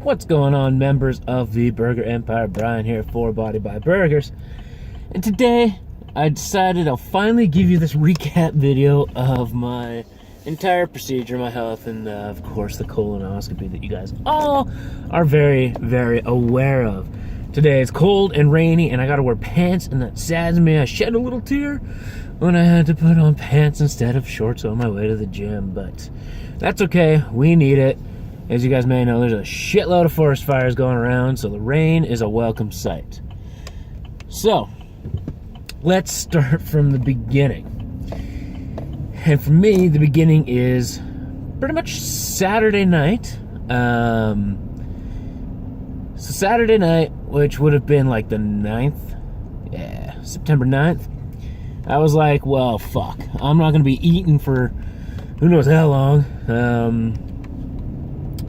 What's going on, members of the Burger Empire? Brian here for Body by Burgers. And today, I decided I'll finally give you this recap video of my entire procedure, my health, and of course the colonoscopy that you guys all are very, very aware of. Today it's cold and rainy and I gotta wear pants, and that saddens me. I shed a little tear when I had to put on pants instead of shorts on my way to the gym, but that's okay, we need it. As you guys may know, there's a shitload of forest fires going around, so the rain is a welcome sight. So, let's start from the beginning. And for me, the beginning is pretty much Saturday night. So Saturday night, which would have been like the 9th, September 9th, I was like, well, fuck, I'm not going to be eating for who knows how long.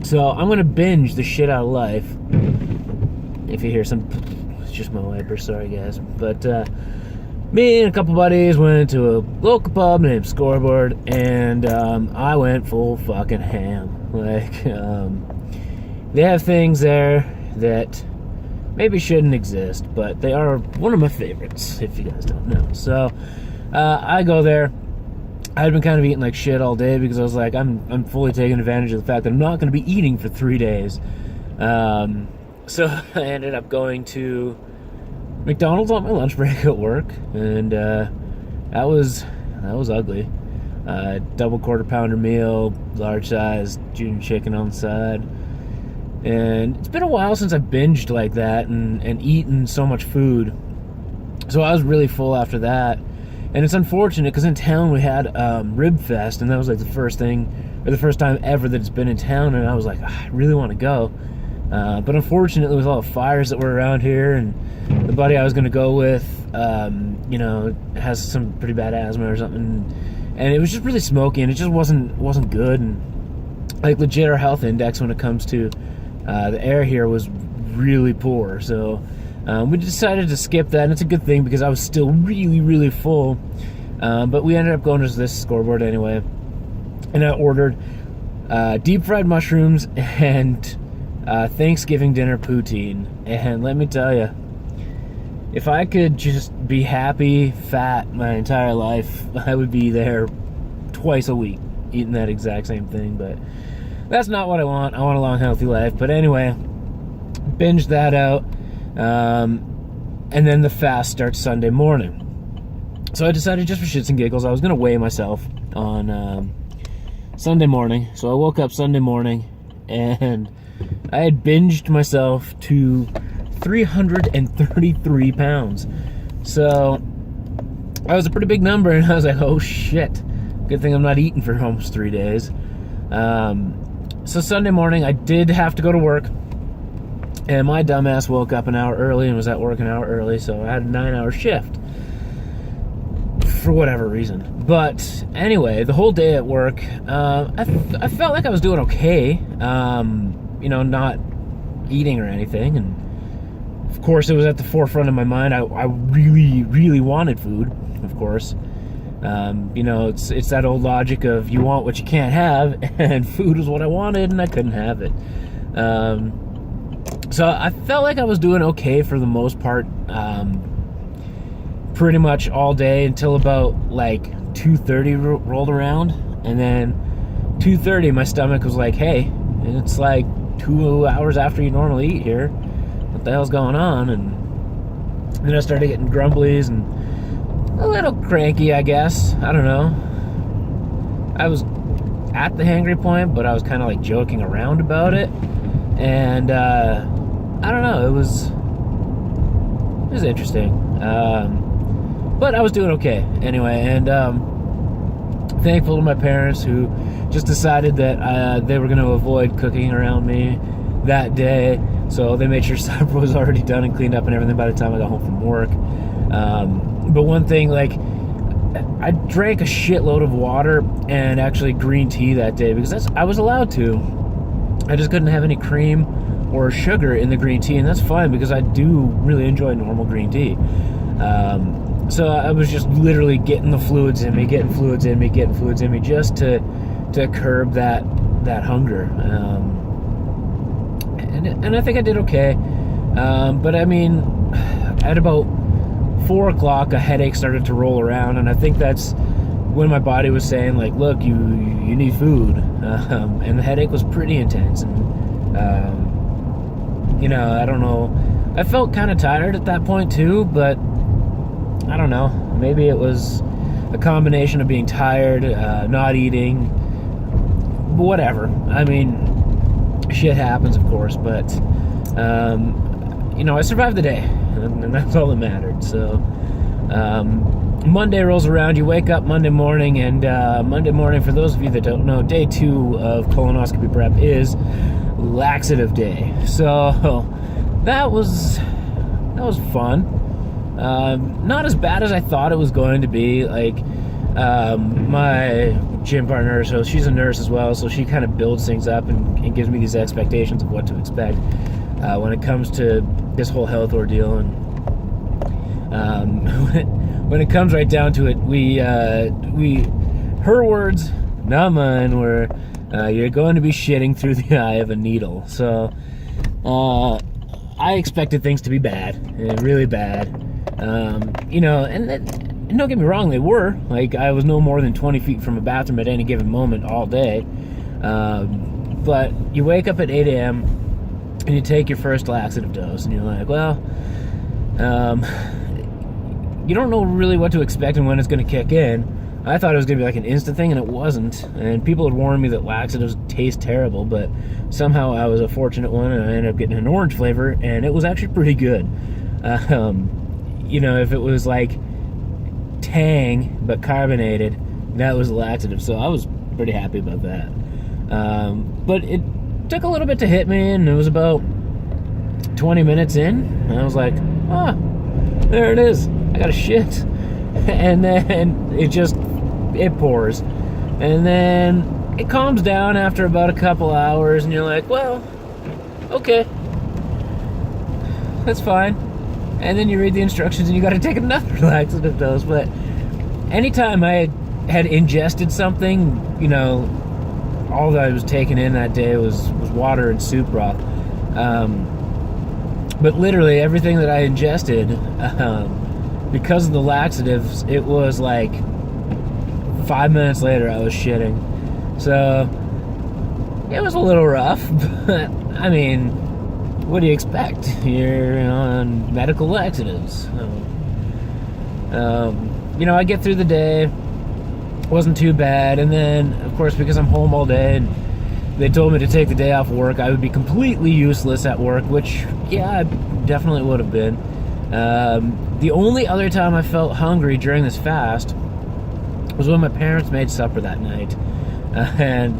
So I'm going to binge the shit out of life. If you hear some, it's just my wiper, sorry guys. But me and a couple buddies went to a local pub named Scoreboard, and I went full fucking ham. Like, they have things there that maybe shouldn't exist, but they are one of my favorites, if you guys don't know. So I go there. I had been kind of eating like shit all day because I was like, I'm fully taking advantage of the fact that I'm not going to be eating for 3 days. So I ended up going to McDonald's on my lunch break at work, and that was ugly. Double quarter pounder meal, large size junior chicken on the side. And it's been a while since I've binged like that and eaten so much food. So I was really full after that. And it's unfortunate because in town we had Rib Fest, and that was like the first time ever that it's been in town, and I was like, I really want to go. But unfortunately, with all the fires that were around here, and the buddy I was going to go with, has some pretty bad asthma or something, and it was just really smoky, and it just wasn't good. And like legit, our health index when it comes to the air here was really poor. So we decided to skip that, and it's a good thing because I was still really, really full. But we ended up going to this Scoreboard anyway, and I ordered deep fried mushrooms and Thanksgiving dinner poutine. And let me tell you, if I could just be happy, fat my entire life, I would be there twice a week eating that exact same thing. But that's not what I want. I want a long, healthy life. But anyway, binged that out. And then the fast starts Sunday morning. So I decided, just for shits and giggles, I was going to weigh myself on Sunday morning. So I woke up Sunday morning and I had binged myself to 333 pounds. So that was a pretty big number, and I was like, oh shit, good thing I'm not eating for almost 3 days. So Sunday morning I did have to go to work. And my dumbass woke up an hour early and was at work an hour early, so I had a 9-hour shift. For whatever reason. But anyway, the whole day at work, I felt like I was doing okay. Not eating or anything. And of course, it was at the forefront of my mind. I really, really wanted food, of course. It's that old logic of you want what you can't have, and food was what I wanted, and I couldn't have it. So I felt like I was doing okay for the most part, pretty much all day until about like 2:30 rolled around, and then 2:30 my stomach was like, hey, it's like 2 hours after you normally eat here. What the hell's going on? And then I started getting grumblies and a little cranky, I guess. I don't know. I was at the hangry point, but I was kind of like joking around about it. And I don't know, it was interesting, but I was doing okay anyway. And thankful to my parents, who just decided that they were going to avoid cooking around me that day, so they made sure supper was already done and cleaned up and everything by the time I got home from work. But one thing, like, I drank a shitload of water and actually green tea that day because I was allowed to. I just couldn't have any cream or sugar in the green tea, and that's fine because I do really enjoy normal green tea. So I was just literally getting the fluids in me, just to curb that hunger. and I think I did okay. But I mean, at about 4 o'clock, a headache started to roll around, and I think that's when my body was saying, like, look, you need food. And the headache was pretty intense, and I don't know. I felt kind of tired at that point too, but I don't know. Maybe it was a combination of being tired, not eating, whatever. I mean, shit happens, of course, but I survived the day, and that's all that mattered. So Monday rolls around, you wake up Monday morning, and Monday morning, for those of you that don't know, day 2 of colonoscopy prep is laxative day. So that was fun. Not as bad as I thought it was going to be. Like, my gym partner, so she's a nurse as well, so she kind of builds things up and gives me these expectations of what to expect when it comes to this whole health ordeal. And when it comes right down to it, her words, not mine, were, you're going to be shitting through the eye of a needle. So I expected things to be bad, really bad. And don't get me wrong, they were. Like, I was no more than 20 feet from a bathroom at any given moment all day. But you wake up at 8 a.m. and you take your first laxative dose, and you're like, well, you don't know really what to expect and when it's going to kick in. I thought it was going to be like an instant thing, and it wasn't. And people had warned me that laxatives taste terrible, but somehow I was a fortunate one, and I ended up getting an orange flavor, and it was actually pretty good. If it was like Tang but carbonated, that was a laxative, so I was pretty happy about that. But it took a little bit to hit me, and it was about 20 minutes in, and I was like, there it is, I got a shit. And then it pours, and then it calms down after about a couple hours, and you're like, well, okay, that's fine. And then you read the instructions, and you got to take another laxative dose. But anytime I had ingested something, all that I was taking in that day was water and soup broth. But literally everything that I ingested, because of the laxatives, it was like 5 minutes later I was shitting. So it was a little rough, but I mean, what do you expect? You're on medical laxatives. I get through the day, wasn't too bad, and then, of course, because I'm home all day, and they told me to take the day off work, I would be completely useless at work, which, yeah, I definitely would have been. The only other time I felt hungry during this fast was when my parents made supper that night. And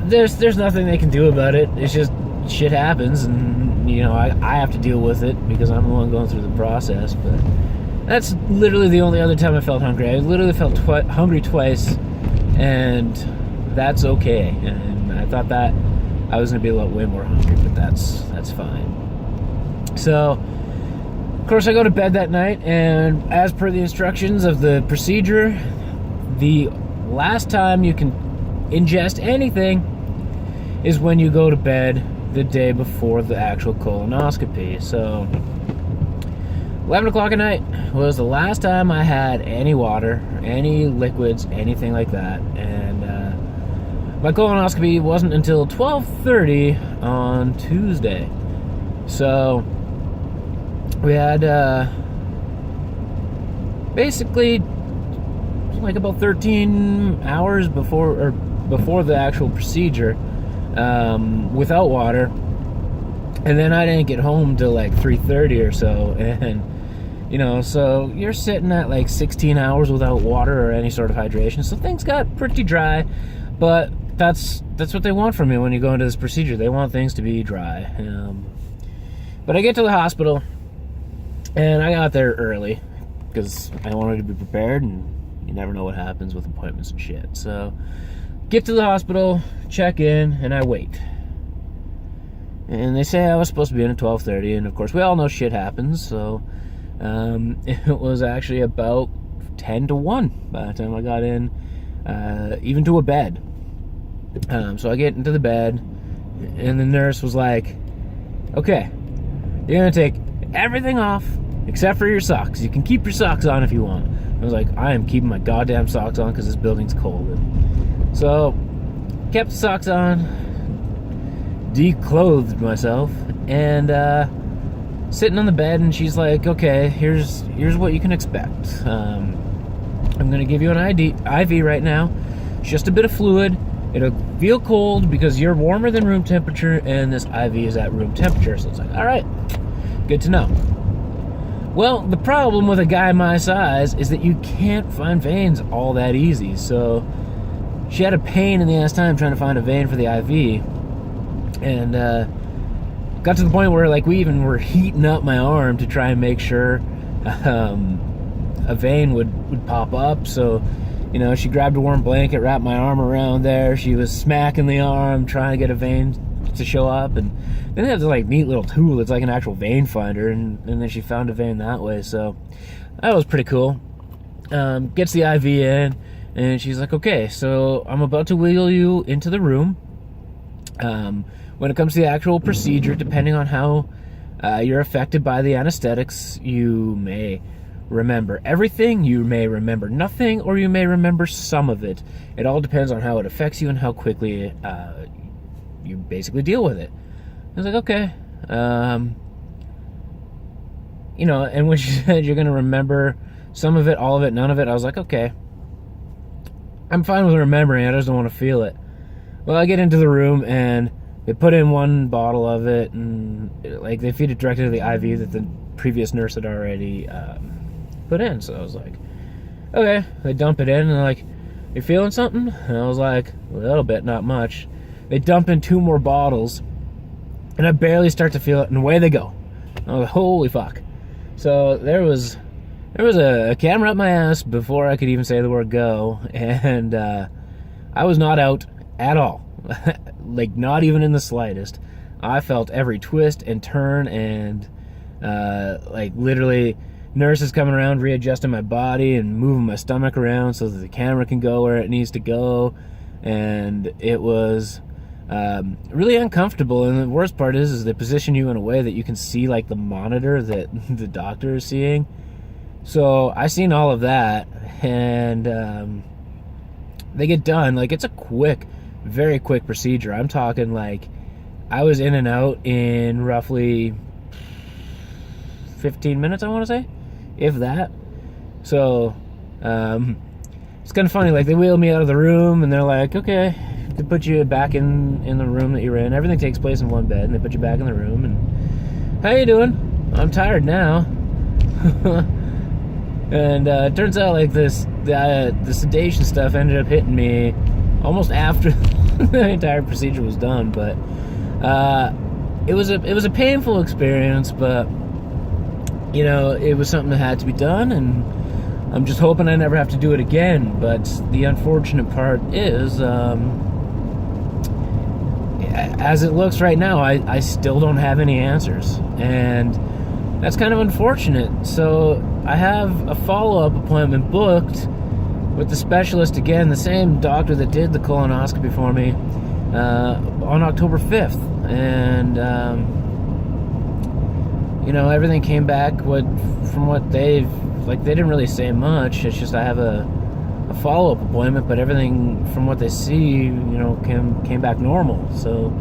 there's nothing they can do about it. It's just shit happens, and I have to deal with it because I'm the one going through the process. But that's literally the only other time I felt hungry. I literally felt hungry twice, and that's okay. And I thought that I was going to be a lot way more hungry, but that's fine. So, of course, I go to bed that night, and as per the instructions of the procedure, the last time you can ingest anything is when you go to bed the day before the actual colonoscopy. So 11 o'clock at night was the last time I had any water, any liquids, anything like that. And my colonoscopy wasn't until 12:30 on Tuesday. So we had basically like about 13 hours before the actual procedure without water, and then I didn't get home till like 3:30 or so, and so you're sitting at like 16 hours without water or any sort of hydration. So things got pretty dry, but that's what they want from you when you go into this procedure. They want things to be dry. But I get to the hospital, and I got there early because I wanted to be prepared, and you never know what happens with appointments and shit. So get to the hospital, check in, and I wait. And they say I was supposed to be in at 12:30, and of course we all know shit happens. So it was actually about 10 to 1 by the time I got in, even to a bed. So I get into the bed, And the nurse was like, okay, you're going to take everything off except for your socks. You can keep your socks on if you want. I was like, I am keeping my goddamn socks on because this building's cold. And so, kept the socks on, declothed myself, and sitting on the bed, and she's like, okay, here's what you can expect. I'm going to give you an IV right now. It's just a bit of fluid. It'll feel cold because you're warmer than room temperature, and this IV is at room temperature. So it's like, all right, good to know. Well, the problem with a guy my size is that you can't find veins all that easy. So she had a pain in the ass time trying to find a vein for the IV. And got to the point where, like, we even were heating up my arm to try and make sure a vein would pop up. So, you know, she grabbed a warm blanket, wrapped my arm around there. She was smacking the arm, trying to get a vein to show up. And then they have this, like, neat little tool. It's like an actual vein finder. And then she found a vein that way. So that was pretty cool. Gets the IV in, and she's like, okay, so I'm about to wheel you into the room. When it comes to the actual procedure, depending on how you're affected by the anesthetics, you may remember everything, you may remember nothing, or you may remember some of it. It all depends on how it affects you and how quickly you basically deal with it. I was like, okay. You know, and when she said you're going to remember some of it, all of it, none of it, I was like, okay. I'm fine with remembering, I just don't want to feel it. Well, I get into the room, and they put in one bottle of it, and like they feed it directly to the IV that the previous nurse had already put in. So I was like, okay. They dump it in, and they're like, you feeling something? And I was like, a little bit, not much. They dump in 2 more bottles, and I barely start to feel it, and away they go. I was like, holy fuck. So there was a camera up my ass before I could even say the word go, and I was not out at all. Like, not even in the slightest. I felt every twist and turn, and like, literally nurses coming around readjusting my body and moving my stomach around so that the camera can go where it needs to go. And it was really uncomfortable, and the worst part is they position you in a way that you can see, like, the monitor that the doctor is seeing. So I seen all of that, and they get done. Like, it's a quick, very quick procedure. I'm talking, like, I was in and out in roughly 15 minutes, I want to say, if that. So it's kind of funny. Like, they wheeled me out of the room, and they're like, okay, they put you back in the room that you're in. Everything takes place in one bed, and they put you back in the room. And how you doing? I'm tired now. And it turns out, like, the sedation stuff ended up hitting me almost after the entire procedure was done. But it was a painful experience, but, you know, it was something that had to be done, and I'm just hoping I never have to do it again. But the unfortunate part is, as it looks right now, I still don't have any answers, and that's kind of unfortunate. So I have a follow-up appointment booked with the specialist again, the same doctor that did the colonoscopy for me, on October 5th. And you know, everything came back from what they didn't really say much. It's just I have a follow-up appointment, but everything from what they see, you know, came back normal. So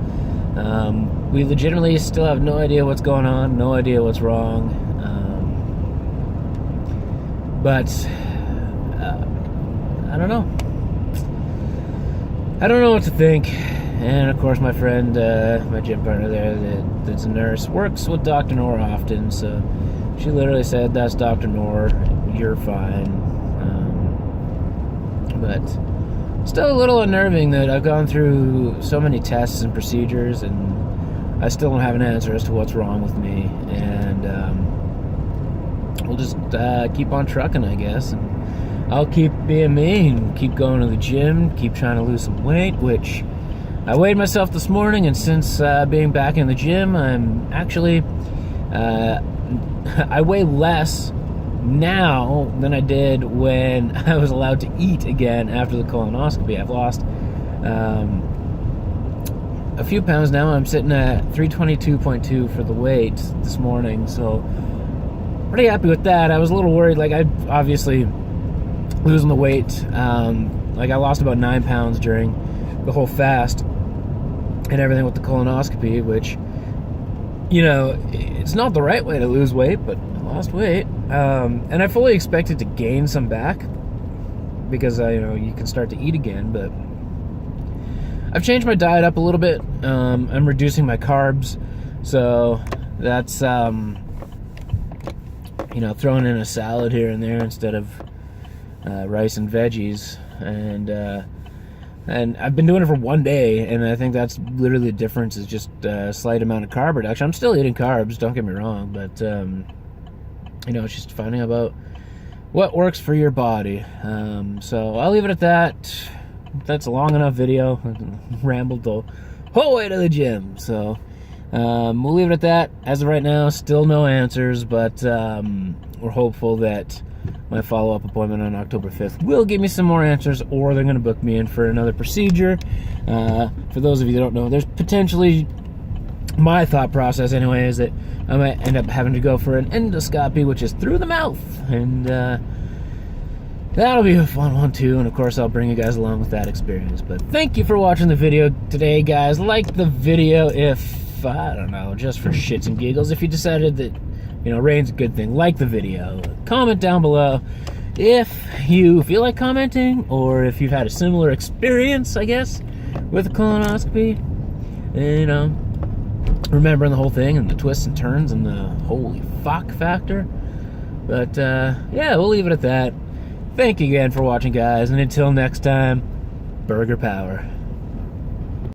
we legitimately still have no idea what's going on, no idea what's wrong. But I don't know. I don't know what to think. And of course, my friend, my gym partner there, that's a nurse, works with Dr. Noor often. So she literally said, "That's Dr. Noor. You're fine." But still a little unnerving that I've gone through so many tests and procedures, and I still don't have an answer as to what's wrong with me. And we'll just keep on trucking, I guess. And I'll keep being me and keep going to the gym, keep trying to lose some weight, which I weighed myself this morning, and since being back in the gym, I'm actually I weigh less now than I did when I was allowed to eat again after the colonoscopy. I've lost a few pounds now. I'm sitting at 322.2 for the weight this morning, so pretty happy with that. I was a little worried, like I obviously losing the weight, like I lost about 9 pounds during the whole fast and everything with the colonoscopy, which, you know, it's not the right way to lose weight, but I lost weight. And I fully expected to gain some back because, you know, you can start to eat again, but I've changed my diet up a little bit. I'm reducing my carbs, so that's, you know, throwing in a salad here and there instead of rice and veggies, and I've been doing it for one day, and I think that's literally the difference, is just a slight amount of carb reduction. I'm still eating carbs, don't get me wrong, but you know, it's just finding out about what works for your body. So I'll leave it at that. That's a long enough video. Rambled the whole way to the gym, so we'll leave it at that. As of right now, still no answers, but we're hopeful that my follow-up appointment on October 5th will give me some more answers, or they're going to book me in for another procedure. For those of you that don't know, there's potentially, my thought process anyway, is that I might end up having to go for an endoscopy, which is through the mouth, and that'll be a fun one too, and of course I'll bring you guys along with that experience. But thank you for watching the video today, guys. Like the video if, I don't know, just for shits and giggles. If you decided that, you know, rain's a good thing, like the video. Comment down below if you feel like commenting, or if you've had a similar experience, I guess, with a colonoscopy. And, you know, remembering the whole thing and the twists and turns and the holy fuck factor. But, yeah, we'll leave it at that. Thank you again for watching, guys, and until next time, burger power.